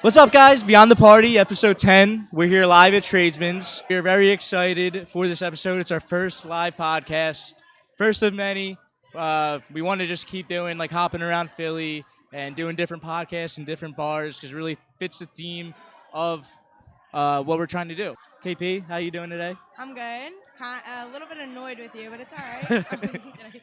What's up, guys? Beyond the Party, episode 10. We're here live at Tradesman's. We're very excited for this episode. It's our first live podcast, first of many. We want to just keep doing, hopping around Philly and doing different podcasts and different bars because it really fits the theme of what we're trying to do. KP, how you doing today? I'm good. A little bit annoyed with you, but it's all right.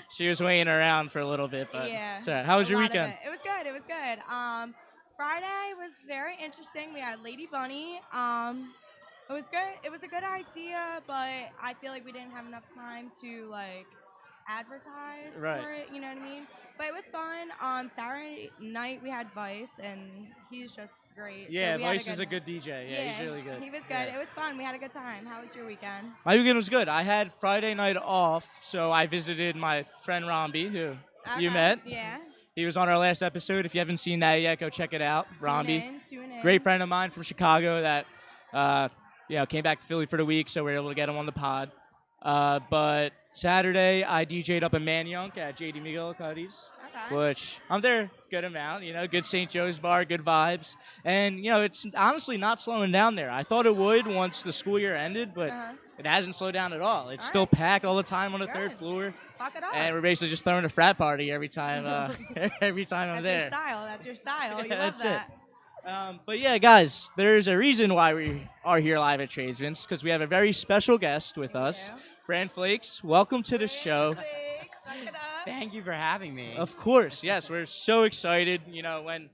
She was waiting around for a little bit, but yeah. it's all right. How was your lot of weekend? It was good. It was good. Friday was very interesting. We had Lady Bunny. It was good. It was a good idea, but I feel like we didn't have enough time to advertise for it. You know what I mean? But it was fun. Saturday night we had Vice, and he's just great. Yeah, so Vice is a good DJ. Yeah, he's really good. He was good. Yeah. It was fun. We had a good time. How was your weekend? My weekend was good. I had Friday night off, so I visited my friend Romby, who you met. Yeah. He was on our last episode. If you haven't seen that yet, go check it out. Romby, Tune in. great friend of mine from Chicago that came back to Philly for the week, so we were able to get him on the pod. But Saturday, I DJ'd up in Manayunk at JD McGillicuddy's, which I'm there a good amount. Good St. Joe's bar, good vibes, and it's honestly not slowing down there. I thought it would once the school year ended, but it hasn't slowed down at all. It's still packed all the time on the third floor. Fuck it up. And we're basically just throwing a frat party every time. Every time I'm there. That's your style. You love that's that. But yeah, guys, there's a reason why we are here live at Tradesman's because we have a very special guest with us, Bran Flakezz. Welcome to the show. Fuck it up. Thank you for having me. Of course, yes, we're so excited. When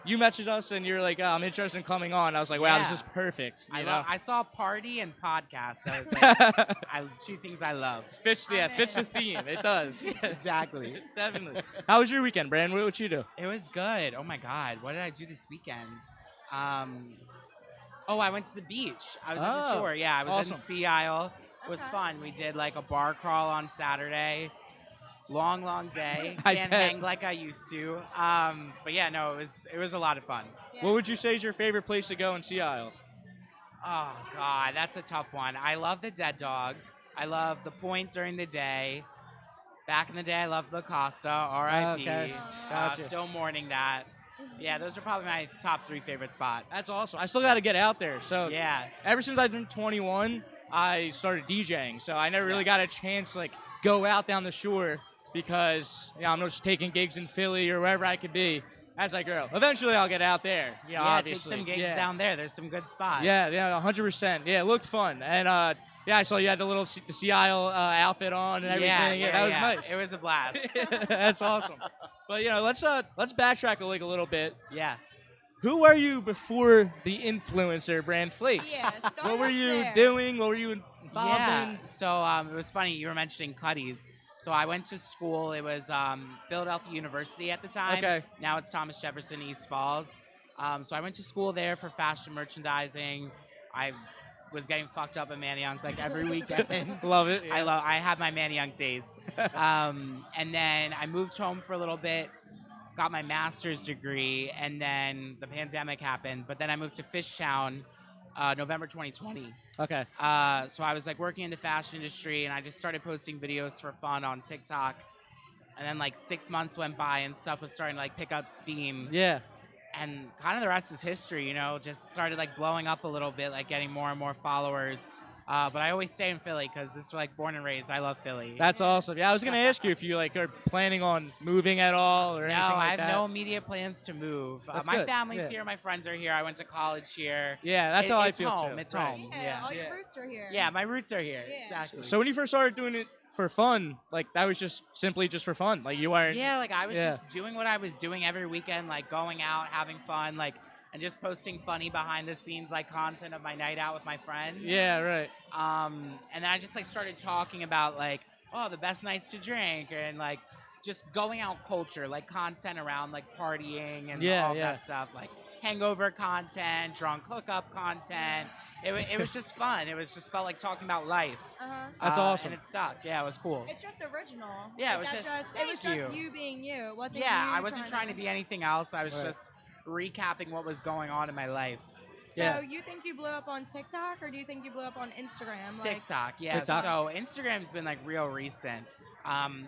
you messaged us and you're like, I'm interested in coming on, I was like, wow, this is perfect. I saw party and podcast. So I was like, two things I love. Fits the theme. It does. Exactly. Definitely. How was your weekend, Bran? What you do? It was good. Oh my God. What did I do this weekend? I went to the beach. I was at the shore. Yeah, I was in Sea Isle. It was fun. We did a bar crawl on Saturday. Long day. Can't hang like I used to. But yeah, no, it was a lot of fun. Yeah. What would you say is your favorite place to go in Sea Isle? Oh God, that's a tough one. I love the Dead Dog. I love the Point during the day. Back in the day, I loved La Costa. R.I.P. Okay. Gotcha. Still mourning that. Yeah, those are probably my top 3 favorite spots. That's awesome. I still got to get out there. So yeah, ever since I've been 21, I started DJing. So I never really got a chance to go out down the shore because I'm just taking gigs in Philly or wherever I could be as I grow. Eventually, I'll get out there. Obviously. Take some gigs down there. There's some good spots. Yeah, 100%. Yeah, it looked fun. And I saw you had the Sea Isle outfit on and everything. Yeah, that was nice. It was a blast. That's awesome. But let's backtrack a little bit. Yeah. Who were you before the influencer, Bran Flakezz? Yeah, what were you doing? What were you involved in? So it was funny. You were mentioning Cuddy's. So I went to school. It was Philadelphia University at the time. Okay. Now it's Thomas Jefferson East Falls. So I went to school there for fashion merchandising. I was getting fucked up at Manayunk every weekend. Love it. Yeah. I have my Manayunk days. And then I moved home for a little bit, got my master's degree, and then the pandemic happened. But then I moved to Fishtown November 2020. Okay. So I was working in the fashion industry, and I just started posting videos for fun on TikTok. And then 6 months went by, and stuff was starting to pick up steam. Yeah. And kind of the rest is history, just started blowing up a little bit, getting more and more followers. But I always stay in Philly because this is born and raised. I love Philly. That's awesome. Yeah, I was gonna ask you if you are planning on moving at all or anything like that. No, I have no immediate plans to move. My family's here. My friends are here. I went to college here. Yeah, that's how I feel home. too. It's home. Yeah, all your roots are here. Yeah, my roots are here. Yeah. Exactly. So when you first started doing it for fun, that was just simply just for fun. You weren't. Yeah, I was just doing what I was doing every weekend, going out, having fun, and just posting funny behind the scenes content of my night out with my friends. Yeah, right. And then I just started talking about the best nights to drink and just going out culture, content around partying and all that stuff, hangover content, drunk hookup content. It was just fun. It was just felt like talking about life. That's awesome. And it stuck. Yeah, it was cool. It's just original. Yeah, it was just you being you. It wasn't. Yeah, you I wasn't trying to be anything else. I was just recapping what was going on in my life. So you think you blew up on TikTok, or do you think you blew up on Instagram? TikTok, yeah. TikTok. So Instagram's been real recent.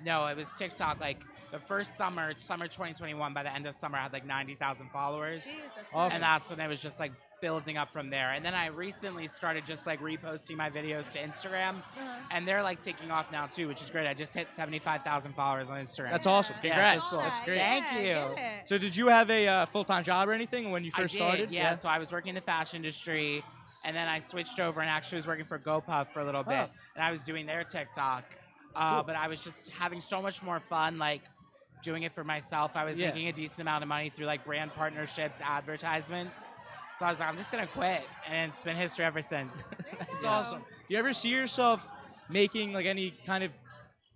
No, it was TikTok. Like the first summer 2021, by the end of summer, I had like 90,000 followers. Jesus Awesome. And that's when it was just like building up from there. And then I recently started just like reposting my videos to Instagram, and they're like taking off now too, which is great. I just hit 75,000 followers on Instagram. That's awesome. Congrats. Cool. That's great. Thank you. Get it. So did you have a full-time job or anything when you first I started? did, yeah. So I was working in the fashion industry, and then I switched over and actually was working for GoPuff for a little bit, and I was doing their TikTok. But I was just having so much more fun, like doing it for myself. I was making a decent amount of money through like brand partnerships, advertisements. So I was like, I'm just gonna quit, and it's been history ever since. That's awesome. Do you ever see yourself making like any kind of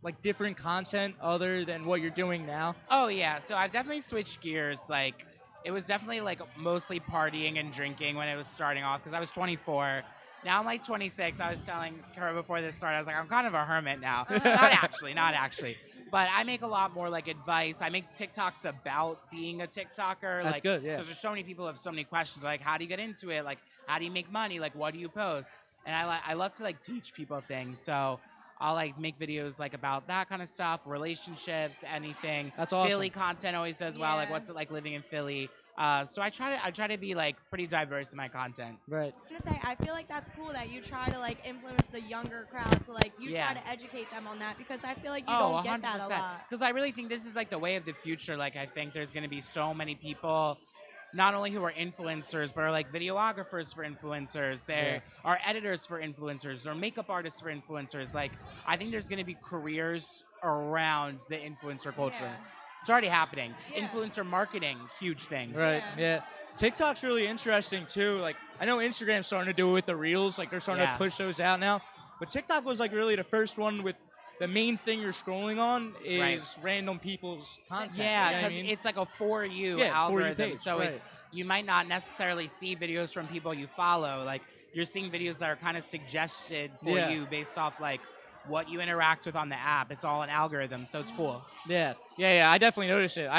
like different content other than what you're doing now? Oh yeah, so I've definitely switched gears. Like it was definitely like mostly partying and drinking when it was starting off because I was 24. Now I'm like 26. I was telling her before this started, I was like, I'm kind of a hermit now. Not actually. But I make a lot more like advice. I make TikToks about being a TikToker. That's like, good, yeah. Because there's so many people who have so many questions. Like, how do you get into it? Like, how do you make money? Like, what do you post? And I love to like teach people things. So I'll like make videos like about that kind of stuff, relationships, anything. That's awesome. Philly content always does well. Like, what's it like living in Philly? So I try to be like pretty diverse in my content. Right. I'm gonna say I feel like that's cool that you try to like influence the younger crowd to like you try to educate them on that because I feel like you don't get that a lot. Because I really think this is like the way of the future. Like I think there's gonna be so many people, not only who are influencers, but are like videographers for influencers. There are editors for influencers. There are makeup artists for influencers. Like I think there's gonna be careers around the influencer culture. Yeah. It's already happening. Yeah. Influencer marketing, huge thing. Right. Yeah. TikTok's really interesting too. Like I know Instagram's starting to do it with the reels. Like they're starting to push those out now. But TikTok was like really the first one with the main thing you're scrolling on is random people's content. Yeah, you know because what I mean? it's like a for you For you algorithm. page, So right. it's you might not necessarily see videos from people you follow. Like you're seeing videos that are kind of suggested for you based off like what you interact with on the app. It's all an algorithm, so it's cool. Yeah. I definitely noticed it.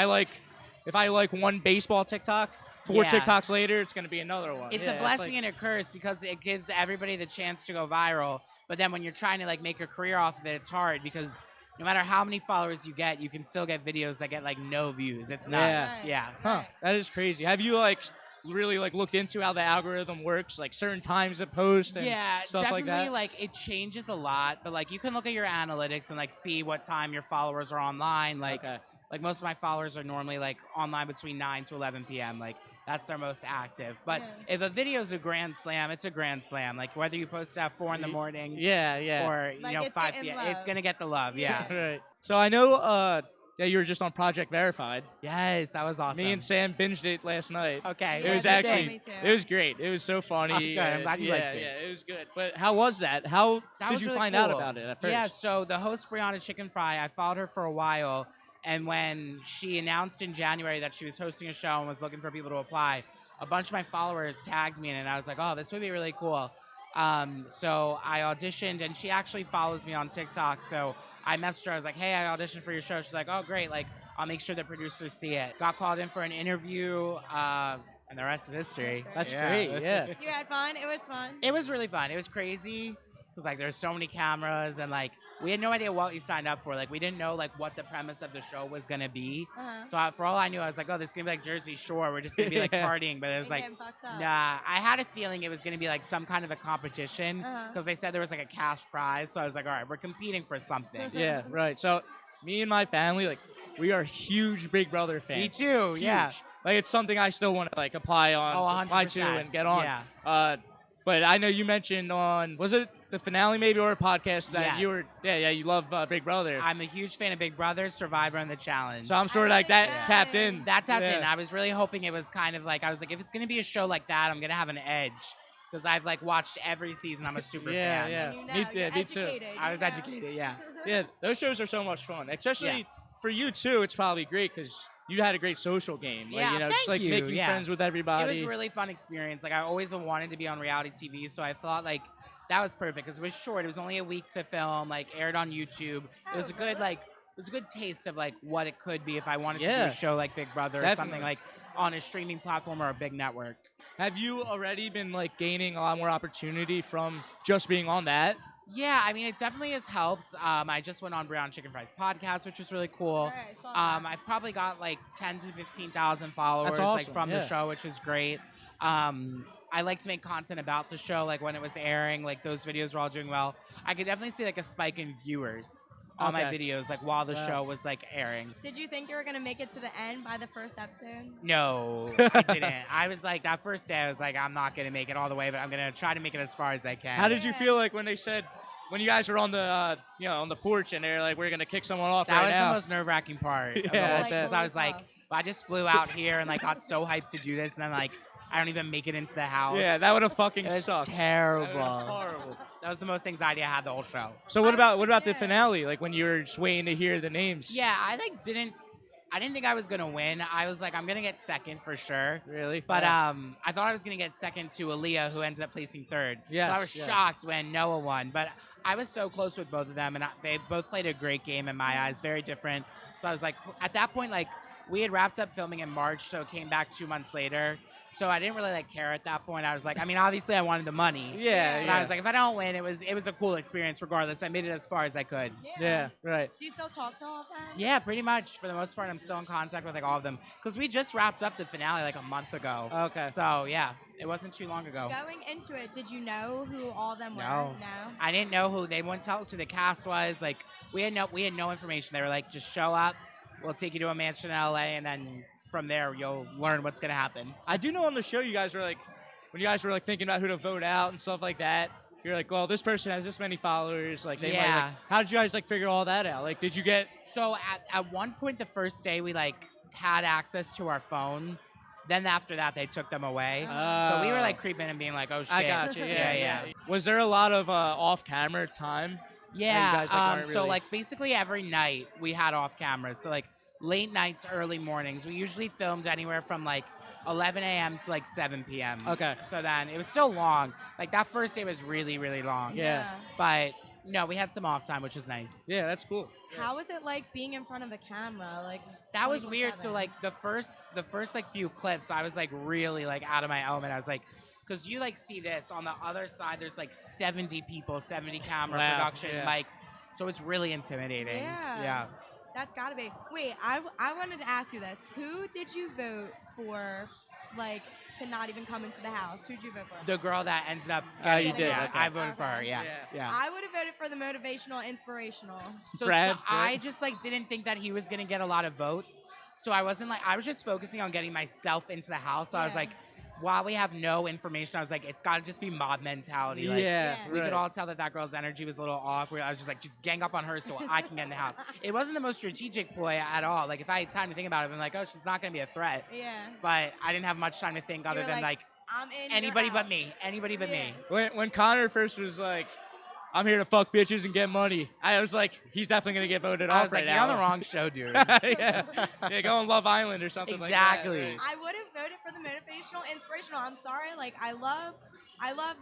If I like one baseball TikTok, 4 TikToks later, it's gonna be another one. It's a blessing and a curse because it gives everybody the chance to go viral. But then when you're trying to like make a career off of it, it's hard because no matter how many followers you get, you can still get videos that get like no views. It's nuts. Yeah. Huh. That is crazy. Have you like really like looked into how the algorithm works, like certain times to post and stuff definitely, like that? Like it changes a lot, but like you can look at your analytics and like see what time your followers are online. Like like most of my followers are normally like online between 9 to 11 p.m. Like that's their most active. But if a video's a grand slam, it's a grand slam. Like whether you post at 4 in the morning, or Like, you know it's 5 getting p.m., love. it's gonna get the love. Yeah. Right. So I know you were just on Project Verified. Yes, that was awesome. Me and Sam binged it last night. Okay. It was me too. actually, Me too. it was great. It was so funny. Oh, good. I'm glad you liked it. Yeah, it was good. But how was that? How That did was you really find out cool. about it at first? Yeah, so the host, Brianna Chicken Fry, I followed her for a while. And when she announced in January that she was hosting a show and was looking for people to apply, a bunch of my followers tagged me in it. And I was like, oh, this would be really cool. So I auditioned, and she actually follows me on TikTok. So I messaged her. I was like, hey, I auditioned for your show. She's like, oh, great. Like, I'll make sure the producers see it. Got called in for an interview, and the rest is history. That's great. Yeah. You had fun? It was fun. It was really fun. It was crazy because like there's so many cameras and like we had no idea what we signed up for. Like we didn't know like what the premise of the show was gonna be. So for all I knew, I was like, oh, this is gonna be like Jersey Shore. We're just gonna be like partying. But it was like, Getting fucked up. nah. I had a feeling it was gonna be like some kind of a competition because they said there was like a cash prize. So I was like, all right, we're competing for something. Yeah. Right. So me and my family, like, we are huge Big Brother fans. Me too. Huge. Yeah. Like it's something I still want to like apply on, Oh, apply to 100%. and get on. Yeah. But I know you mentioned on, was it the finale maybe or a podcast that you were, you love Big Brother. I'm a huge fan of Big Brother, Survivor, and The Challenge. So I'm sort of like that tapped in. That tapped in. I was really hoping it was kind of like, I was like, if it's going to be a show like that, I'm going to have an edge. Because I've like watched every season. I'm a super fan. Yeah, And you know, me you're too. educated, I was you know. educated, yeah. Yeah, those shows are so much fun. Especially for you too, it's probably great because you had a great social game. Like, Yeah, you know, just like thank you. making Yeah. friends with everybody. It was a really fun experience. Like I always wanted to be on reality TV, so I thought like that was perfect because it was short. It was only a week to film. Like aired on YouTube. It was a good like it was a good taste of like what it could be if I wanted to do a show like Big Brother or something like on a streaming platform or a big network. Have you already been like gaining a lot more opportunity from just being on that? Yeah, I mean, it definitely has helped. I just went on Brown Chicken Fries podcast, which was really cool. Right, I saw that. I probably got like 10 to 15,000 followers That's awesome, like from the show, which is great. I like to make content about the show, like when it was airing, like those videos were all doing well. I could definitely see like a spike in viewers on my videos, like while the show was like airing. Did you think you were gonna make it to the end by the first episode? No, I didn't. I was like, that first day, I was like, I'm not gonna make it all the way, but I'm gonna try to make it as far as I can. How did you feel like when they said, when you guys were on the on the porch and they're like, we're gonna kick someone off That right was now? the most nerve-wracking part. Yeah, Because I was like, if I just flew out here and like got so hyped to do this, and then like I don't even make it into the house. Yeah, that would have fucking It was sucked. terrible. That would've been horrible. That was the most anxiety I had the whole show. So what about the finale? Like when you were just waiting to hear the names? Yeah, I didn't think I was gonna win. I was like, I'm gonna get second for sure. Really? But Yeah. I thought I was gonna get second to Aaliyah, who ended up placing third. Yes, so I was yeah. shocked when Noah won. But I was so close with both of them, and they both played a great game in my eyes, very different. So I was like, at that point, like we had wrapped up filming in March, so it came back 2 months later. So I didn't really like care at that point. I was like, I mean, obviously I wanted the money. Yeah, But I was like, if I don't win, it was a cool experience regardless. I made it as far as I could. Yeah, right. Do you still talk to all of them? Yeah, pretty much. For the most part, I'm still in contact with like all of them because we just wrapped up the finale like a month ago. Okay. So yeah, it wasn't too long ago. Going into it, did you know who all of them were? No. No. I didn't know who. They wouldn't tell us who the cast was. Like we had no information. They were like, just show up. We'll take you to a mansion in LA, and then from there you'll learn what's gonna happen. I do know on the show you guys were like, when you guys were like thinking about who to vote out and stuff like that, you're like, well, this person has this many followers. Like, they might, Yeah. like, how did you guys like figure all that out? Like, did you get? So at one point the first day we like had access to our phones. Then after that they took them away. So we were like creeping and being like, oh shit. I got you. Yeah, yeah. Was there a lot of off-camera time? Yeah. You guys, like, weren't So really- like basically every night we had off cameras. So like late nights, early mornings. We usually filmed anywhere from like 11 a.m. to like 7 p.m. Okay. So then it was still long. Like that first day was really, really long. Yeah. But no, we had some off time, which was nice. Yeah, that's cool. How was it like being in front of a camera? Like That was weird. 24/7? So like the first like few clips, I was like really like out of my element. I was like, because you like see this on the other side, there's like 70 people, 70 camera Wow, production yeah. mics. So it's really intimidating. Yeah. Yeah. That's gotta be. Wait, I wanted to ask you this. Who did you vote for, like, to not even come into the house? Who'd you vote for? The girl that ended up. Oh, you getting- did, Yeah, okay. I voted for her. Yeah. Yeah. Yeah. I would have voted for the motivational, inspirational. So, Brad, I just like didn't think that he was gonna get a lot of votes. So I wasn't like, I was just focusing on getting myself into the house. So I was Yeah. like, while we have no information, I was like, it's gotta just be mob mentality. Like, Yeah, Yeah. we could right. all tell that girl's energy was a little off. Where I was just like, just gang up on her so I can get in the house. It wasn't the most strategic ploy at all. Like if I had time to think about it, I'm like, oh, she's not gonna be a threat. Yeah. But I didn't have much time to think other were than like, like I'm in. anybody you're but out. me. Anybody but me. When Connor first was like, I'm here to fuck bitches and get money, I was like, he's definitely gonna get voted I off was right like, you're now. on the wrong show, dude. yeah, go on Love Island or something like that. Exactly. I would have voted for the motivational, inspirational. I'm sorry. Like, I love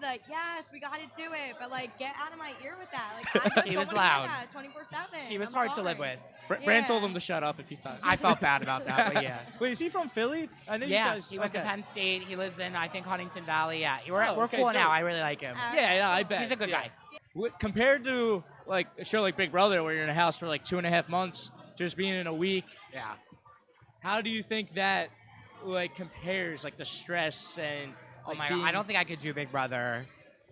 the, yes, we got to do it. But, like, get out of my ear with that. Like, I just He don't was wanna hear loud. that 24/7. He was I'm hard to live sorry. with. Brand told Yeah. him to shut up a few times. I felt bad about that, but yeah. Wait, is he from Philly? I know you Yeah, guys. he went to okay. Penn State. He lives in, I think, Huntington Valley. Yeah, we're Oh, okay, cool now. dope. I really like him. Yeah, yeah, I bet. He's a good yeah. guy. Compared to like a show like Big Brother, where you're in a house for like 2.5 months, just being in a week, Yeah. how do you think that like compares, like the stress and? Oh like, my God. being- I don't think I could do Big Brother.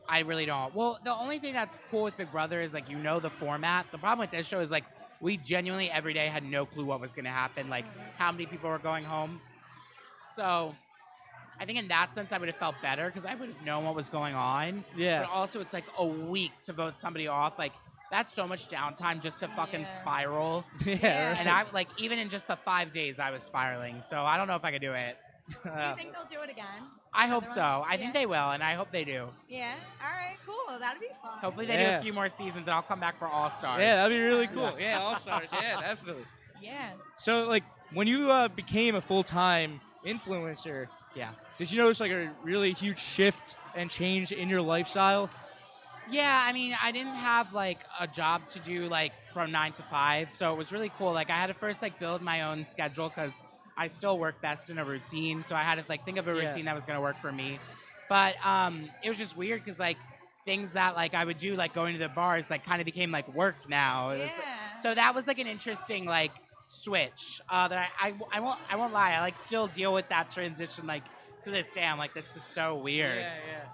I really don't. Well, the only thing that's cool with Big Brother is like you know the format. The problem with this show is like we genuinely every day had no clue what was going to happen, like how many people were going home. So I think in that sense I would have felt better because I would have known what was going on. Yeah. But also it's like a week to vote somebody off. Like that's so much downtime just to fucking Yeah. spiral. Yeah. And I like even in just the 5 days I was spiraling. So I don't know if I could do it. Do you think they'll do it again? I hope Another so. one? I think they will, and I hope they do. Yeah. All right. Cool. That'd be fun. Hopefully they do Yeah. a few more seasons, and I'll come back for All Stars. Yeah, that'd be really Yeah. cool. Yeah, All Stars. Yeah, definitely. Yeah. So, like, when you became a full-time influencer, Yeah. did you notice like a really huge shift and change in your lifestyle? Yeah, I mean, I didn't have like a job to do like from 9 to 5, so it was really cool. Like I had to first like build my own schedule because I still work best in a routine. So I had to like think of a Yeah. routine that was gonna work for me. But it was just weird because like things that like I would do, like going to the bars, like kind of became like work now. So that was like an interesting like switch that I won't lie, I like still deal with that transition like to this day. I'm like, this is so weird.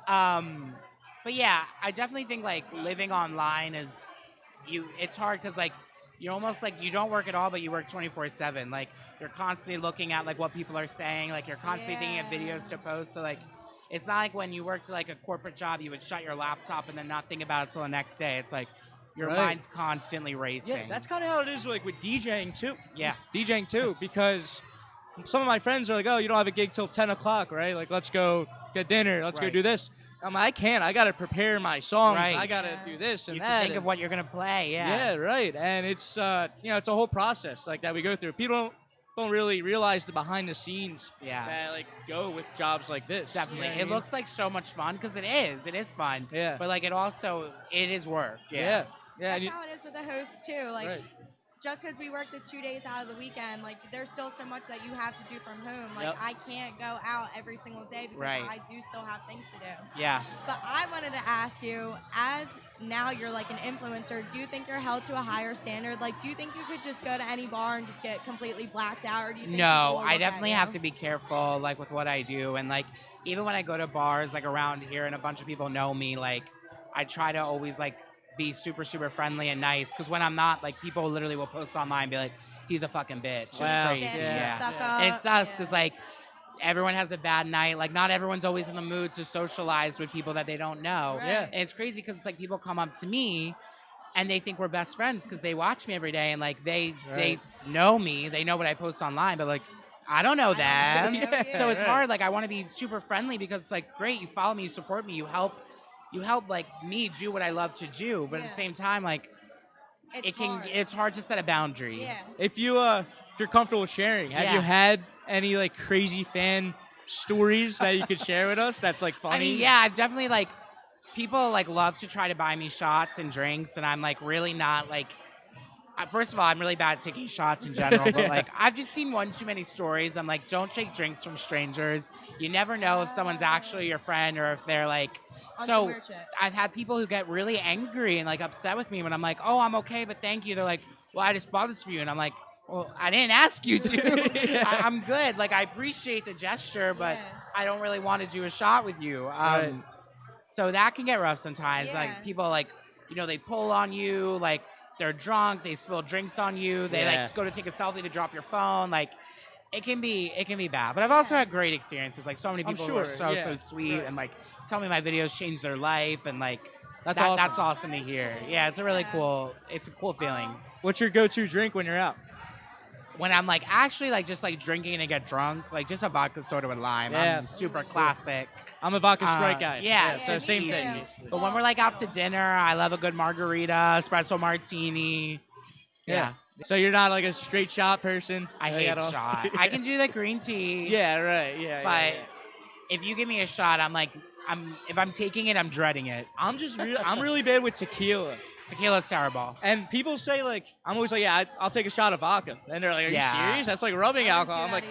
But yeah, I definitely think like living online is it's hard because like you're almost like you don't work at all, but you work 24/7. Like you're constantly looking at like what people are saying, like you're constantly thinking of videos to post. So like it's not like when you worked like a corporate job, you would shut your laptop and then not think about it till the next day. It's like your mind's constantly racing. Yeah, that's kind of how it is like with DJing too. Yeah. DJing too, because some of my friends are like, oh, you don't have a gig till 10 o'clock, right? Like, let's go get dinner. Let's go do this. I'm like, I can't. I got to prepare my songs. I got to do this and you that. have to think of what you're going to play. Yeah, right. And it's, it's a whole process like that we go through. People don't really realize the behind the scenes that like go with jobs like this. Definitely. You know it looks like so much fun because it is fun. Yeah. But like it is work. Yeah. That's how it is with the host too. Like just because we work the 2 days out of the weekend, like there's still so much that you have to do from home. Like I can't go out every single day because I do still have things to do. Yeah. But I wanted to ask you, as now you're like an influencer, do you think you're held to a higher standard? Like, do you think you could just go to any bar and just get completely blacked out, or do you think No, I definitely have to be careful, like with what I do, and like even when I go to bars like around here and a bunch of people know me, like I try to always like be super, super friendly and nice, because when I'm not, like people literally will post online and be like, he's a fucking bitch. Wow. It's crazy. And it sucks because like everyone has a bad night. Like not everyone's always in the mood to socialize with people that they don't know. And it's crazy because it's like people come up to me and they think we're best friends because they watch me every day and like they know me. They know what I post online, but like I don't know them. So it's hard. Like I want to be super friendly because it's like, great, you follow me, you support me, you help like me do what I love to do, but at the same time, like it's hard to set a boundary. Yeah. If you're comfortable sharing, have you had any like crazy fan stories that you could share with us? That's like funny. I mean, I've definitely like people like love to try to buy me shots and drinks, and I'm like really not like. First of all, I'm really bad at taking shots in general, but like I've just seen one too many stories. I'm like, don't take drinks from strangers. You never know if someone's actually your friend or if they're like. So I've had people who get really angry and like upset with me when I'm like, oh, I'm okay, but thank you. They're like, well, I just bought this for you, and I'm like, well, I didn't ask you to. I'm good. Like I appreciate the gesture, but I don't really want to do a shot with you. So that can get rough sometimes. Like people like, they pull on you, like. They're drunk. They spill drinks on you. They like go to take a selfie to drop your phone. Like, it can be bad. But I've also had great experiences. Like so many people who are so sweet and like tell me my videos changed their life, and like that's awesome. That's awesome to hear. Yeah, it's a cool feeling. What's your go-to drink when you're out? When I'm like actually like just like drinking and get drunk, like just a vodka soda with lime. I'm super classic. I'm a vodka Sprite guy. So same thing. But when we're like out to dinner, I love a good margarita, espresso martini. Yeah. So you're not like a straight shot person? I hate shot. I can do the green tea. Yeah, right. Yeah. But if you give me a shot, I'm like, if I'm taking it, I'm dreading it. I'm really bad with tequila. Tequila's terrible. And people say, like, I'm always like, I'll take a shot of vodka. And they're like, are you serious? That's like rubbing alcohol. I'm like,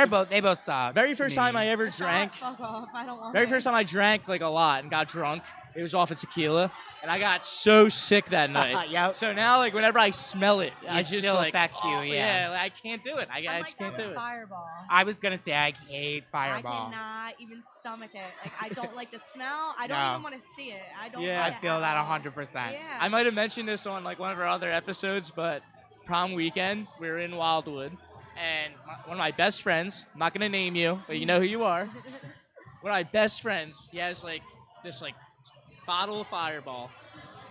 but they both suck. Very first time I ever drank. Fuck off. I don't want Very first time I drank, like, a lot and got drunk, it was off of tequila. And I got so sick that night. So now, like, whenever I smell it, I just still like, affects you. Like, I can't do it. I just can't do it. Fireball. I was gonna say I hate Fireball. I cannot even stomach it. Like I don't like the smell. I don't even want to see it. I don't. I feel that 100%. Yeah. I might have mentioned this on like one of our other episodes, but prom weekend we were in Wildwood, and one of my best friends. I'm not gonna name you, but you know who you are. One of my best friends. He has like this like bottle of Fireball.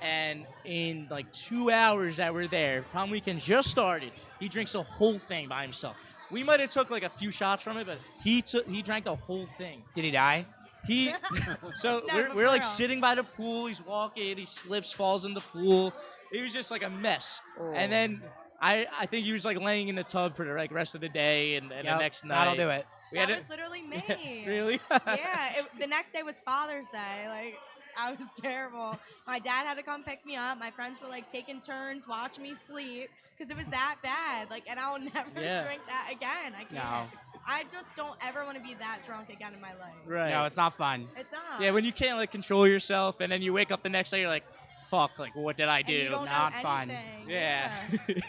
And in like 2 hours that we're there, prom weekend just started. He drinks the whole thing by himself. We might have took like a few shots from it, but he drank the whole thing. Did he die? We're like sitting by the pool. He's walking. He slips, falls in the pool. It was just like a mess. Oh. And then I think he was like laying in the tub for the like rest of the day and the next night. That'll do it. That was literally me. Really? The next day was Father's Day. Like. I was terrible. My dad had to come pick me up. My friends were like taking turns, watch me sleep because it was that bad. Like, and I'll never drink that again. I can't. No. I just don't ever want to be that drunk again in my life. Right. No, it's not fun. It's not. Yeah, when you can't like control yourself, and then you wake up the next day, you're like, "Fuck! Like, what did I do?" And you don't Not know fun. anything. Yeah.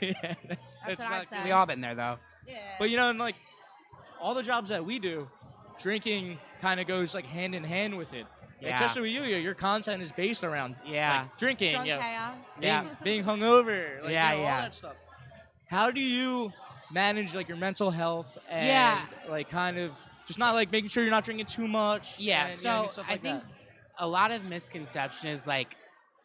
Yeah. That's what I'd say. We all been there though. Yeah. But you know, and like all the jobs that we do, drinking kind of goes like hand in hand with it. Like, Yeah. especially with you, your content is based around Yeah. like, drinking, Drunk you know, chaos. Yeah. being hungover, like, Yeah, you know, all yeah. that stuff. How do you manage like your mental health and Yeah. like kind of just not like making sure you're not drinking too much? Yeah, and, so stuff I like think that? a lot of misconception is like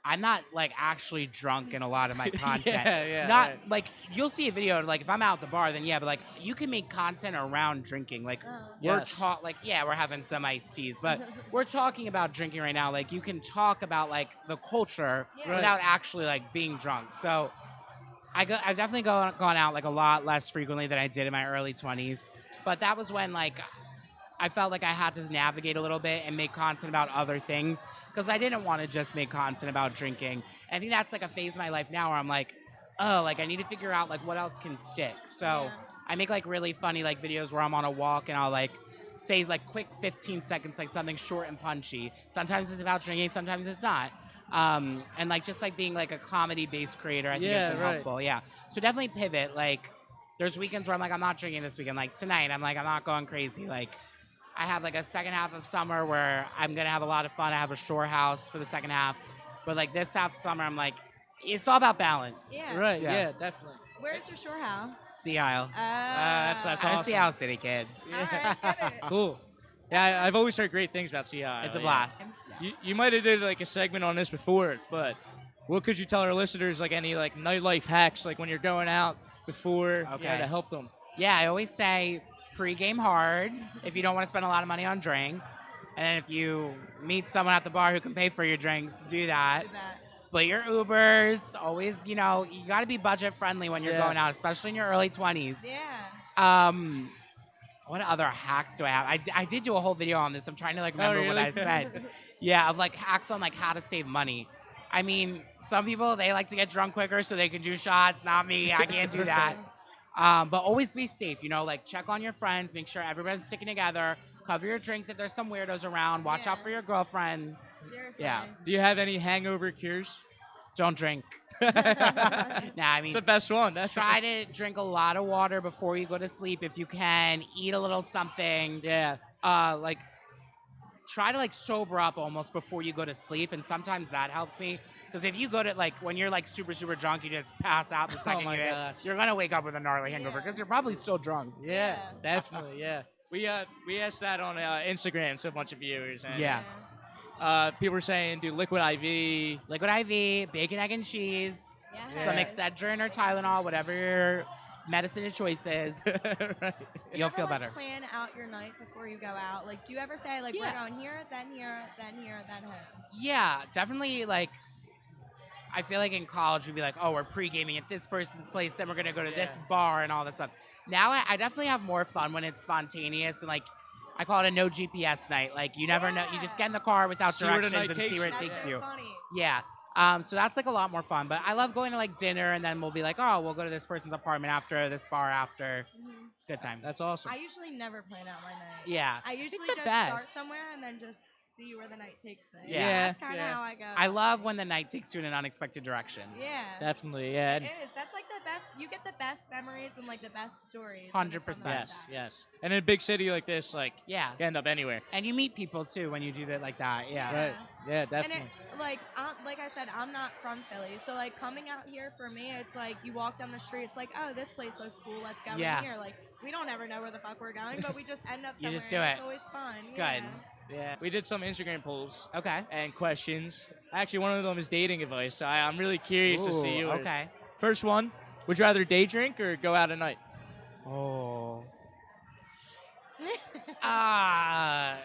I'm not like actually drunk in a lot of my content. Yeah, Not right. like you'll see a video like if I'm out at the bar then yeah, but like you can make content around drinking. Like we're Yes. like yeah, we're having some iced teas, but we're talking about drinking right now. Like you can talk about like the culture Yeah. without actually like being drunk. So I've definitely gone out like a lot less frequently than I did in my early 20s. But that was when like I felt like I had to navigate a little bit and make content about other things because I didn't want to just make content about drinking. And I think that's like a phase of my life now where I'm like, oh, like I need to figure out like what else can stick. So Yeah. I make like really funny like videos where I'm on a walk and I'll like say like quick 15 seconds, like something short and punchy. Sometimes it's about drinking, sometimes it's not. And like just like being like a comedy based creator, I think Yeah, has been right. helpful. Yeah. So definitely pivot. Like there's weekends where I'm like, I'm not drinking this weekend. Like tonight, I'm like, I'm not going crazy. Like I have like a second half of summer where I'm gonna have a lot of fun. I have a shore house for the second half, but like this half of summer, I'm like, it's all about balance. Yeah. Right. Yeah. Yeah, definitely. Where's your shore house? Sea Isle. that's I'm a awesome. Sea Isle City kid. All right, get it. Cool. Yeah, I've always heard great things about CI. It's a blast. You might have did like a segment on this before, but what could you tell our listeners, like any like nightlife hacks, like when you're going out before, you know, Okay. to help them? Yeah, I always say pre-game hard if you don't want to spend a lot of money on drinks. And then if you meet someone at the bar who can pay for your drinks, do that. Do that. Split your Ubers. Always, you know, you got to be budget friendly when you're Yeah. going out, especially in your early 20s. Yeah. What other hacks do I have? I did do a whole video on this. I'm trying to like remember what really? I said. Yeah, of like hacks on like how to save money. I mean, some people they like to get drunk quicker so they can do shots. Not me. I can't do that. But always be safe. You know, like check on your friends. Make sure everybody's sticking together. Cover your drinks if there's some weirdos around. Watch out Yeah. for your girlfriends. Seriously. Yeah. Do you have any hangover cures? Don't drink. Nah, I mean, It's the best one. That's try to drink a lot of water before you go to sleep if you can. Eat a little something. Yeah. Like try to like sober up almost before you go to sleep, and sometimes that helps me because if you go to like when you're like super drunk, you just pass out the second my you hit, gosh. you're gonna wake up with a gnarly hangover because you're probably still drunk. Yeah, Yeah. definitely. Yeah. We asked that on Instagram to a bunch of viewers, and Yeah. people were saying do liquid IV. Liquid IV, bacon, egg, and cheese, Yes. some Excedrin or Tylenol, whatever your medicine of choice is. Right. Do you You'll ever, feel like, better. Plan out your night before you go out. Like, do you ever say like Yeah. we're going here, then here, then here, then home? Yeah, definitely. Like, I feel like in college we'd be like, oh, we're pre-gaming at this person's place, then we're gonna go to this bar and all that stuff. Now I definitely have more fun when it's spontaneous and like I call it a no GPS night. Like you never know, you just get in the car without See where the directions night and see takes where it you. takes That's you. so funny. Yeah. So that's like a lot more fun. But I love going to like dinner and then we'll be like, oh, we'll go to this person's apartment after, this bar after. Mhm. It's a good time. That's awesome. I usually never plan out my night. Yeah. I usually the just best. start somewhere and then just see where the night takes me. Yeah. That's kind of Yeah. how I go. I love when the night takes you in an unexpected direction. Yeah. Definitely. Yeah. It is. That's like the best. You get the best memories and like the best stories. 100%. Yes. Yes. And in a big city like this, like Yeah. you can end up anywhere. And you meet people too when you do that like that. Yeah. Right. Yeah. And Definitely. it's like I said, I'm not from Philly, so like coming out here for me, it's like you walk down the street, it's like, oh, this place looks cool, let's go Yeah. in here. Like we don't ever know where the fuck we're going, but we just end up You somewhere. just do and it. It's always fun. Good. Yeah. We did some Instagram polls Okay. and questions. Actually, one of them is dating advice. So I'm really curious to see Ooh, yours. Okay. First one: would you rather day drink or go out at night? Oh. Yeah.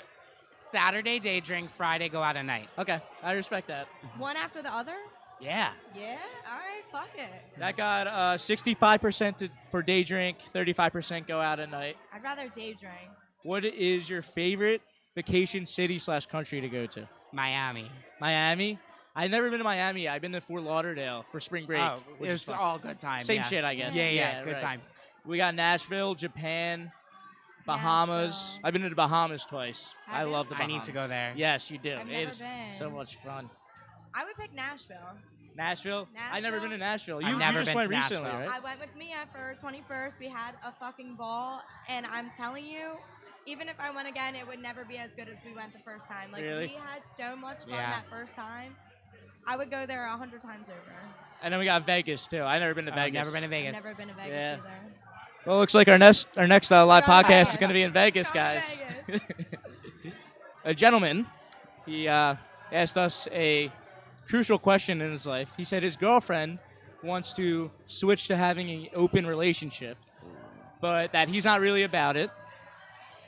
Saturday day drink, Friday go out at night. Okay, I respect that. One after the other. Yeah. Yeah. All right. Fuck it. That got 65% for day drink, 35% go out at night. I'd rather day drink. What is your favorite vacation city / country to go to? Miami. Miami. I've never been to Miami. I've been to Fort Lauderdale for spring break. Oh, which is it's fun. all good time. Same yeah. shit, I guess. Yeah, good right. time. We got Nashville, Japan, Bahamas. Nashville. I've been to the Bahamas twice. I Have you? love the I Bahamas. need to go there. Yes, you do. I've It never is been. so much fun. I would pick Nashville. Nashville? I've never been to Nashville. You, I've never you just been went to recently, Nashville. right? I went with Mia for her 21st. We had a fucking ball, and I'm telling you, even if I went again, it would never be as good as we went the first time. Like Really? we had so much fun Yeah. that first time. I would go there 100 times over. And then we got Vegas too. I've never been to I've Vegas. never been to Vegas. I've never been to Vegas Yeah. either. Well, it looks like our next live Come to podcast is Vegas. going to be in Vegas, Come to guys. Vegas. A gentleman, he asked us a crucial question in his life. He said his girlfriend wants to switch to having an open relationship, but that he's not really about it,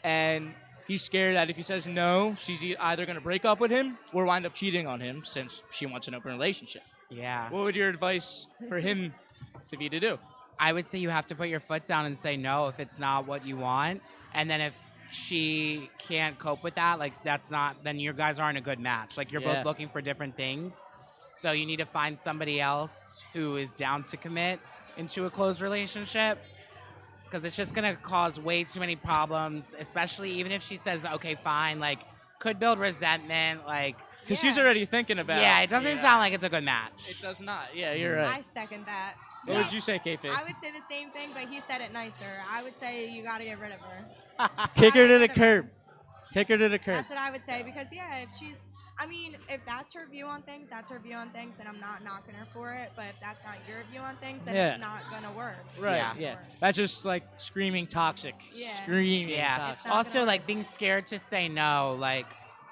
and he's scared that if he says no, she's either going to break up with him or wind up cheating on him since she wants an open relationship. Yeah. What would your advice for him to be to do? I would say you have to put your foot down and say no if it's not what you want. And then if she can't cope with that, like that's not, then you guys aren't a good match. Like you're Yeah. both looking for different things. So you need to find somebody else who is down to commit into a closed relationship. Because it's just going to cause way too many problems, especially even if she says, okay, fine, like could build resentment, like. Because she's already thinking about Yeah, it doesn't sound like it's a good match. It does not. Yeah, you're right. I second that. What would you say, Kayla? I would say the same thing, but he said it nicer. I would say you got to get rid of her. Kick her to the Gotta get rid of her. curb. Kick her to the curb. That's what I would say because if she's, I mean, if that's her view on things, that's her view on things, and I'm not knocking her for it. But if that's not your view on things, then Yeah. it's not gonna work. Right. Yeah. Yeah. That's just like screaming toxic. Yeah. Screaming Yeah. toxic. It's not Also, gonna like work. being scared to say no, like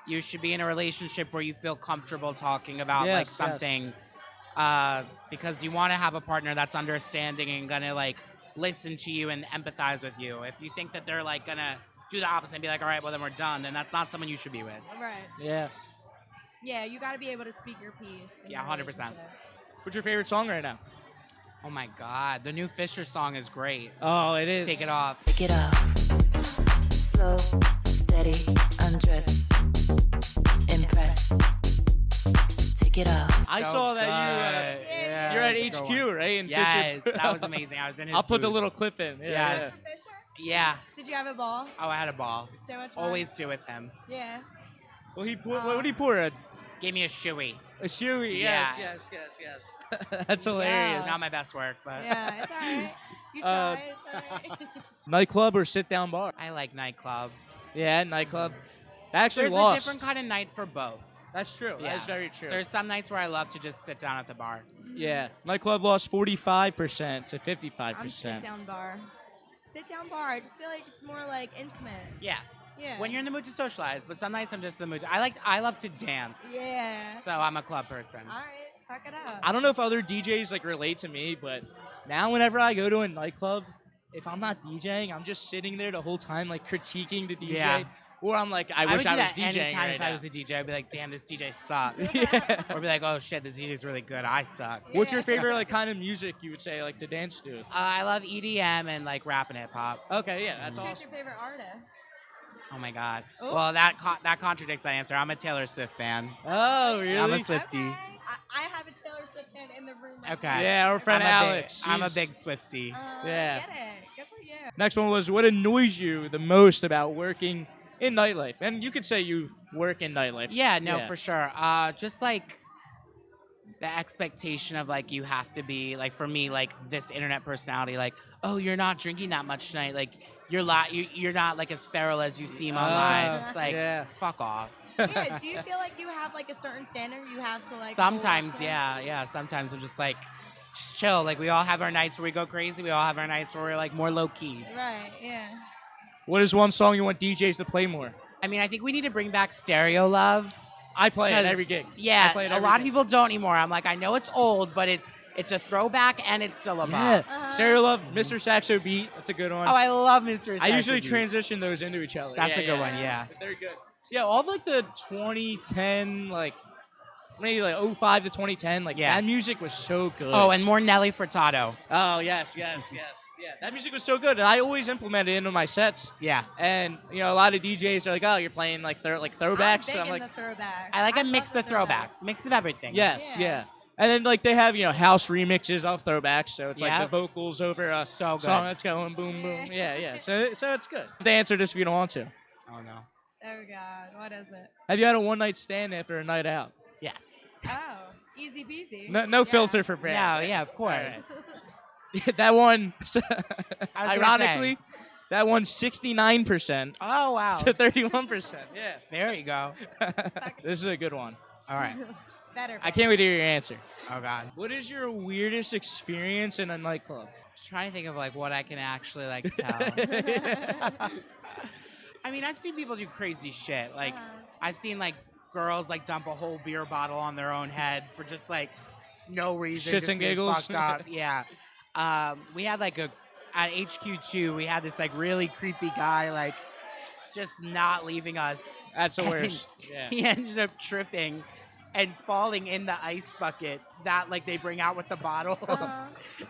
you should be in a relationship where you feel comfortable talking about Yes, like yes. something, because you want to have a partner that's understanding and gonna like listen to you and empathize with you. If you think that they're like gonna do the opposite and be like, all right, well then we're done, then that's not someone you should be with. Right. Yeah. Yeah, you got to be able to speak your piece. in Yeah, a 100%. relationship. What's your favorite song right now? Oh my God, the new Fisher song is great. Oh, it is. Take it off. Pick it up. Slow, steady, undress. Impress. Take it off. I So saw that good. you. Yeah, You're at it's a good HQ, one. right? In Yes, Fisher. that was amazing. I was in his I'll put the booth. little clip in. Yeah, Yes. Fisher? Yeah. Did you have a ball? Oh, I had a ball. So much fun. Always do with him. Yeah. Yeah. Well, he pour, what did he pour? A Gave me a shoey. shoey. Yeah. Yes. That's hilarious. Not my best work, but Yeah, it's alright. You Uh, tried. It's alright. Nightclub or sit down bar? I like nightclub. Yeah, nightclub. I actually There's lost. a different kind of night for both. That's true. Yeah. That's very true. There's some nights where I love to just sit down at the bar. Yeah, nightclub lost 45% to 55%. I'm sit down bar. Sit down bar. I just feel like it's more like intimate. Yeah. Yeah. When you're in the mood to socialize, but some nights I'm just in the mood. I love to dance. Yeah. So I'm a club person. All right. Fuck it up. I don't know if other DJs like relate to me, but now whenever I go to a nightclub, if I'm not DJing, I'm just sitting there the whole time like critiquing the DJ. Yeah. Or I'm like, I would wish do I was that DJing anytime right if I now. was a DJ. I'd be like, damn, this DJ sucks. Yeah. Or be like, oh shit, this DJ's really good. I suck. What's your Yeah. favorite like kind of music you would say like to dance to? I love EDM and like rap and hip hop. Okay, yeah, that's Who's awesome. your favorite artist? Oh my god. Ooh. Well, that contradicts that answer. I'm a Taylor Swift fan. Oh, really? I'm a Swiftie. Okay. I have a Taylor Swift fan in the room. Right Okay. now. Yeah, our friend I'm a Alex. I'm a she's- big Swiftie. Yeah. Get it. Good for you. Next one was what annoys you the most about working in nightlife? And you could say you work in nightlife. Yeah, no, for sure. Just like the expectation of like you have to be like for me like this internet personality like oh you're not drinking that much tonight like you're not like as feral as you seem online. Just like yeah. fuck off. Yeah. Do you feel like you have like a certain standard you have to like? Sometimes, hold up to? yeah. Sometimes I'm just like just chill. Like we all have our nights where we go crazy. We all have our nights where we're like more low key. Right. Yeah. What is one song you want DJs to play more? I mean, I think we need to bring back Stereo Love. I play it at 'Cause, every gig. I Yeah, play it a every lot of gig. people don't anymore. I'm like, I know it's old, but it's a throwback and it's still a Yeah. bop. Stereo Love, Mr. Saxo Beat. That's a good one. Oh, I love Mr. I usually Saxobeat. transition those into each other. That's Yeah, a good yeah. one, yeah. They're good. Yeah, all like the 2010, like maybe like 05 to 2010, like Yeah. that music was so good. Oh, and more Nelly Furtado. Oh, yes. Yeah, that music was so good, and I always implement it into my sets. Yeah. And you know, a lot of DJs are like, "Oh, you're playing like throwbacks." I'm big I'm in like, the throwbacks. I like a love mix the of throwbacks, mix of everything. "Yes, Yeah. yeah." And then like they have house remixes of throwbacks, so it's like Yeah. the vocals over a So good. song that's going boom boom. Yeah. So it's good. They answer this if you don't want to. Oh no. Oh God, what is it? Have you had a one night stand after a night out? Yes. Oh, easy peasy. No filter for Brad. No, yeah, of course. That one, I was gonna ironically, say. that one 69% Oh wow. to 31%. Yeah. There you go. This is a good one. All right. Better. I can't wait to hear your answer. Oh god. What is your weirdest experience in a nightclub? Just trying to think of like what I can actually like tell. I mean, I've seen people do crazy shit. Like I've seen like girls like dump a whole beer bottle on their own head for just like no reason. Shits just and being giggles. Fucked up. Yeah. We had like at HQ2, we had this like really creepy guy like just not leaving us. That's the worst. Yeah. He ended up tripping and falling in the ice bucket that like they bring out with the bottles.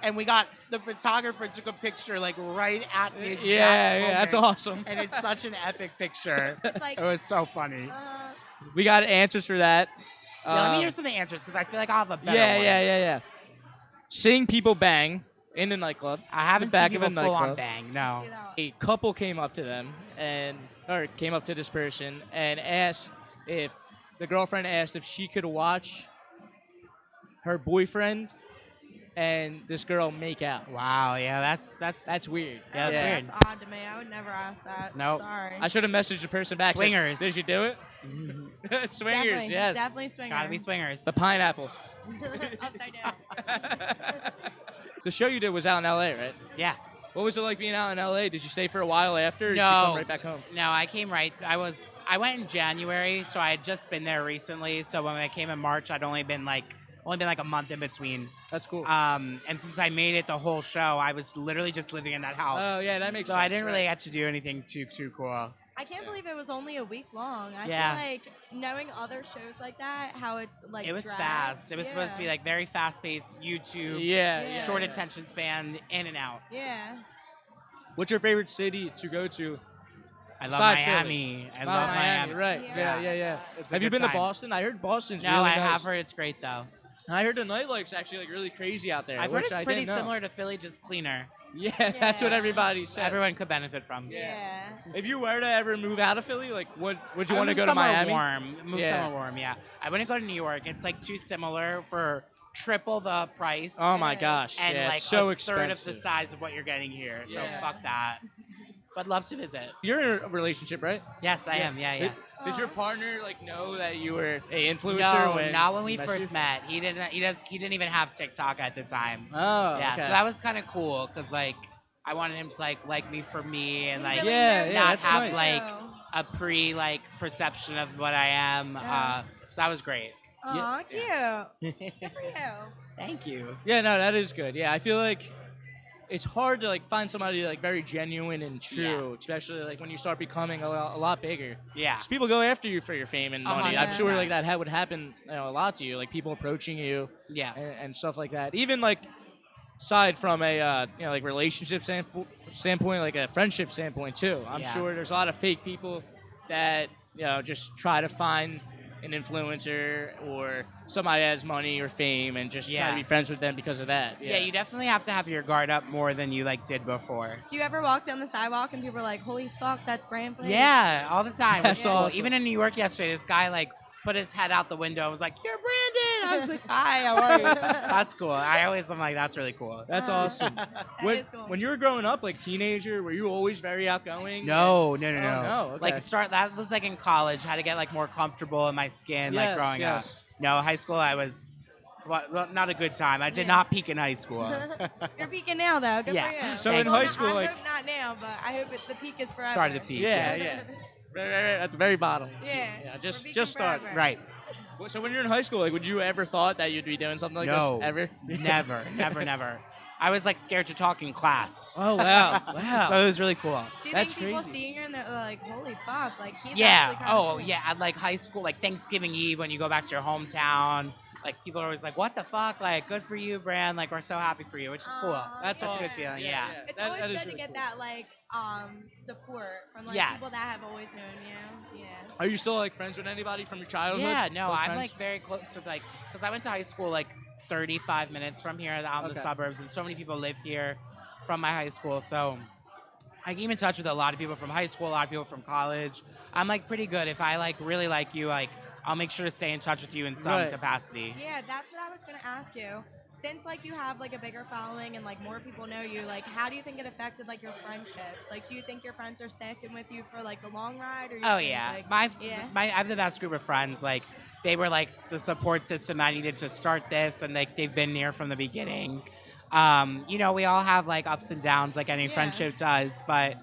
And the photographer took a picture like right at the exact moment. That's awesome. And it's such an epic picture. It's like, It was so funny. We got answers for that. Yeah, let me hear some of the answers because I feel like I'll have a better one. Yeah. Seeing people bang in the nightclub. I haven't back seen of a people full on nightclub. bang. No. A couple came up to them came up to this person and asked if the girlfriend asked if she could watch her boyfriend and this girl make out. Wow. Yeah, that's That's weird. Yeah, that's weird. That's odd to me. I would never ask that. Nope. Sorry. I should have messaged the person back. Swingers. Said, did you do it? Swingers, Definitely, yes. Definitely swingers. Gotta be swingers. The pineapple. Upside down. The show you did was out in LA, right? Yeah. What was it like being out in LA? Did you stay for a while after? Or did you No. come right back home? No, I came right. I went in January, so I had just been there recently. So when I came in March, I'd only been like a month in between. That's cool. And since I made it the whole show, I was literally just living in that house. Oh yeah, that makes so sense. I didn't really right. get to do anything too cool. I can't believe it was only a week long. I Yeah. feel like knowing other shows like that, how it like It was drags. fast. It was supposed to be like very fast-paced YouTube, Yeah. short attention span, in and out. Yeah. What's your favorite city to go to? I love Aside Philly. Miami. I love Miami. Right. Yeah. Yeah. It's a Have you good been to time. Boston? I heard Boston's No, really I nice. have heard it's great though. I heard the nightlife's actually like really crazy out there. I've heard which it's I pretty didn't know. similar to Philly, just cleaner. Yeah, that's what Yeah. everybody said. Everyone could benefit from. Yeah. If you were to ever move out of Philly, like, would you I want to move go to somewhere Miami? Warm. Move Yeah. somewhere warm. Yeah. I wouldn't go to New York. It's like too similar for triple the price. Oh my Yes. gosh, and yeah, like it's so a expensive. third of the size of what you're getting here. So Yeah. fuck that. But love to visit. You're in a relationship, right? Yes, I am. Yeah. Did your partner like know that you were a influencer? No, not when we you met first you? met. He didn't. He didn't even have TikTok at the time. Oh, Yeah, okay. so that was kind of cool because like I wanted him to like me for me and like Really Yeah, knows yeah, not that's have nice. like a perception of what I am. Yeah. So that was great. Aw, cute. Good for you. Thank you. Yeah, no, that is good. Yeah, I feel like it's hard to like find somebody like very genuine and true, especially like when you start becoming a lot bigger. Yeah. 'Cause people go after you for your fame and money. I'm sure 100%. like that would happen a lot to you, like people approaching you Yeah. and stuff like that. Even like aside from a like relationship standpoint, like a friendship standpoint too. I'm Yeah. sure there's a lot of fake people that just try to find an influencer or somebody that has money or fame and just try to be friends with them because of that. Yeah, you definitely have to have your guard up more than you like did before. Do you ever walk down the sidewalk and people are like, holy fuck, that's Bran Flakezz? Yeah, all the time. That's which is cool. awesome. Even in New York yesterday, this guy like put his head out the window and was like, "You're Brandon." I was like, "Hi, how are you?" That's cool. I'm like, that's really cool. That's awesome. When, is cool. when you were growing up, like teenager, were you always very outgoing? No. Oh, no, okay. Like that was like in college. Had to get like more comfortable in my skin, like Yes, growing yes. up. No, high school I was well, not a good time. I did Yeah. not peak in high school. You're peaking now, though. Good Yeah. for you. So in Well, high not- school, I like- hope not now, but I hope the peak is forever. Started to peak. Yeah. Right, at the very bottom. Yeah. Yeah, We're just peaking start. forever. Right. So when you're in high school, like, would you ever thought that you'd be doing something like No. this ever? Never. I was like scared to talk in class. Oh wow, So wow. it was really cool. Do you That's think people crazy. see you and they're like, holy fuck, like he's Yeah. actually kind of Oh, cool. yeah. At like high school, like Thanksgiving Eve, when you go back to your hometown, like people are always like, "What the fuck? Like, good for you, Bran. Like, we're so happy for you," which is cool. Aw, That's a awesome. good feeling. Yeah. It's That- always that is good to really get cool. that like support from like Yes. people that have always known you. Yeah. Are you still like friends with anybody from your childhood? Yeah, no, Close I'm friends? like very close with like, because I went to high school like 35 minutes from here out in the suburbs, and so many people live here from my high school. So I keep in touch with a lot of people from high school, a lot of people from college. I'm like pretty good. If I like really like you, like I'll make sure to stay in touch with you in some capacity. Yeah, that's what I was gonna ask you. Since like you have like a bigger following and like more people know you, like how do you think it affected like your friendships? Like, do you think your friends are sticking with you for like the long ride? Or you think, like, I have the best group of friends. Like they were like the support system I needed to start this, and like they've been there from the beginning. You know, we all have like ups and downs, like any friendship does, but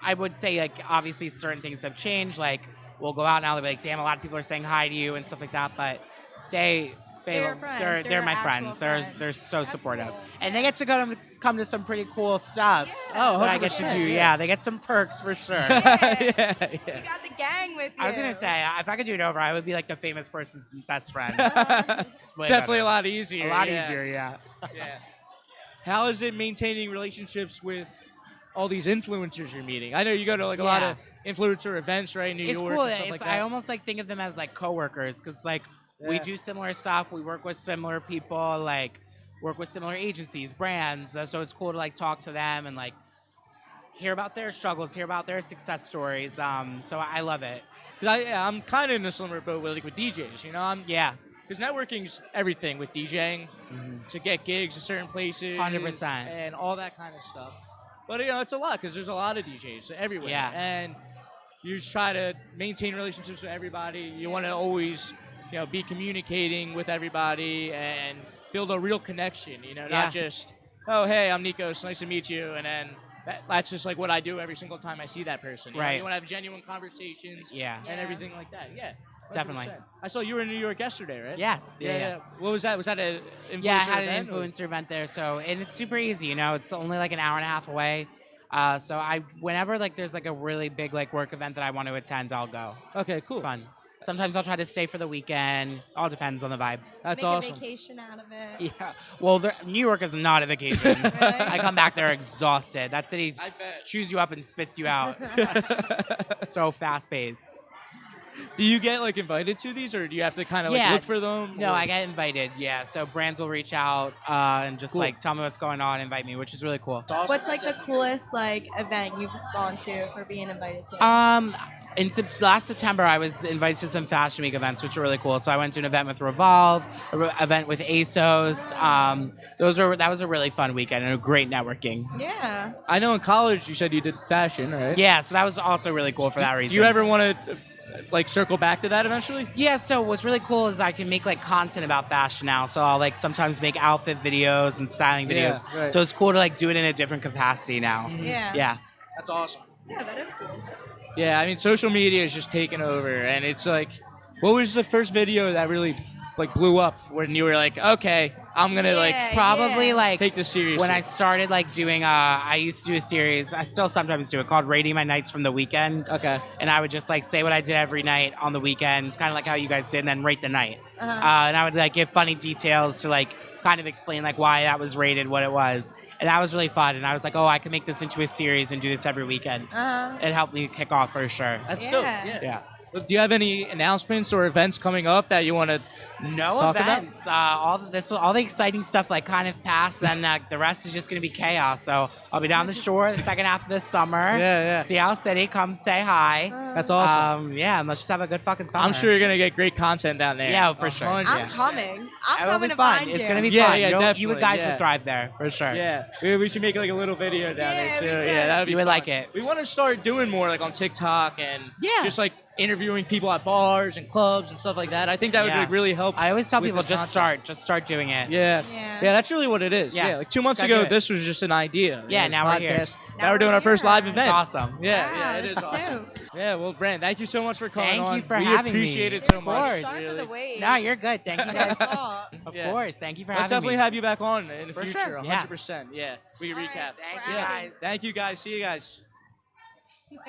I would say like obviously certain things have changed. Like we'll go out now, they'll be like, damn, a lot of people are saying hi to you and stuff like that, but they're my friends. They're so That's supportive, cool. and they get to come to some pretty cool stuff. Yeah. That I get to do. Yeah, they get some perks for sure. Yeah. yeah. You got the gang with you. I was gonna say, if I could do it over, I would be like the famous person's best friend. Definitely a lot easier. A lot easier, yeah. Yeah. How is it maintaining relationships with all these influencers you're meeting? I know you go to like a lot of influencer events, right? In New It's York cool. and stuff like that. I almost like think of them as like coworkers, because like we do similar stuff. We work with similar people, like work with similar agencies, brands. So it's cool to like talk to them and like hear about their struggles, hear about their success stories. So I love it. Cause I'm kind of in a similar boat with DJs. You know, because networking's everything with DJing to get gigs in certain places, 100%, and all that kind of stuff. But you know, it's a lot because there's a lot of DJs everywhere, and you just try to maintain relationships with everybody. You want to always, you know, be communicating with everybody and build a real connection. You know, not just, oh, hey, I'm Nikos, nice to meet you, and then that's just like what I do every single time I see that person. You know, you want to have genuine conversations, and everything like that. Yeah. 100%. Definitely. I saw you were in New York yesterday, right? Yes. Yeah. What was that? Was that an influencer event? Yeah, I had an influencer event there. So, and it's super easy, you know, it's only like an hour and a half away. So whenever like there's like a really big like work event that I want to attend, I'll go. Okay, cool. It's fun. Sometimes I'll try to stay for the weekend. All depends on the vibe. That's Make awesome. a vacation out of it. Yeah. Well, New York is not a vacation. Really? I come back there exhausted. That city chews you up and spits you out. So fast paced. Do you get like invited to these, or do you have to kind of like look for them? No, I get invited. Yeah, so brands will reach out and just like tell me what's going on, invite me, which is really cool. Awesome. What's like the coolest like event you've gone to for being invited to? In last September, I was invited to some Fashion Week events, which are really cool. So I went to an event with Revolve, an event with ASOS. That was a really fun weekend and a great networking. Yeah. I know in college you said you did fashion, right? Yeah, so that was also really cool for that reason. Do you ever want to like circle back to that eventually? Yeah, so what's really cool is I can make like content about fashion now. So I'll like sometimes make outfit videos and styling videos. Yeah, right. So it's cool to like do it in a different capacity now. Yeah. Yeah. That's awesome. Yeah, that is cool. Yeah, I mean, social media is just taking over, and it's like, what was the first video that really like blew up when you were like, okay, I'm gonna Probably like take this seriously? when I started like doing I used to do a series, I still sometimes do it, called Rating My Nights from the Weekend. Okay. And I would just like say what I did every night on the weekend, kind of like how you guys did, and then rate the night. And I would like give funny details to like kind of explain like why that was rated, what it was. And that was really fun. And I was like, oh, I can make this into a series and do this every weekend. It helped me kick off for sure. That's dope. Yeah. Yeah. Do you have any announcements or events coming up that you want to No talk events. All the exciting stuff like kind of passed. Then the rest is just gonna be chaos. So I'll be down the shore the second half of this summer. Yeah. Seattle City, come say hi. That's awesome. Yeah, and let's just have a good fucking summer. I'm sure you're gonna get great content down there. Yeah, for sure. 100%. I'm coming. I'm It'll coming be to fun. find you. It's gonna be Yeah, fun. yeah, You definitely, guys yeah. would thrive there for sure. Yeah, we should make like a little video down there too. we should. Yeah, that would be You would fun. like it. We want to start doing more like on TikTok and Yeah. just like interviewing people at bars and clubs and stuff like that. I think that would Yeah. like really help. I always tell with people this just start doing it. Yeah. Yeah. That's really what it is. Yeah. Yeah, like 2 Just months gotta ago, do it. this was just an idea. Yeah, this now we're here. podcast. Now Now we're doing our first here. live It's event. awesome. Yeah, it is that's awesome. dope. Yeah, well, Bran, thank you so much for coming on. Thank you for we having me. appreciate it so Of much. course. Sorry for really. the wait. No, you're good. Thank you guys. Of Yeah. course. Thank you for Let's having definitely me. have you back on in the For future, sure, yeah. 100%. Yeah, we can All recap. right, Thank we're you out. guys. Thank you guys. See you guys. Yeah.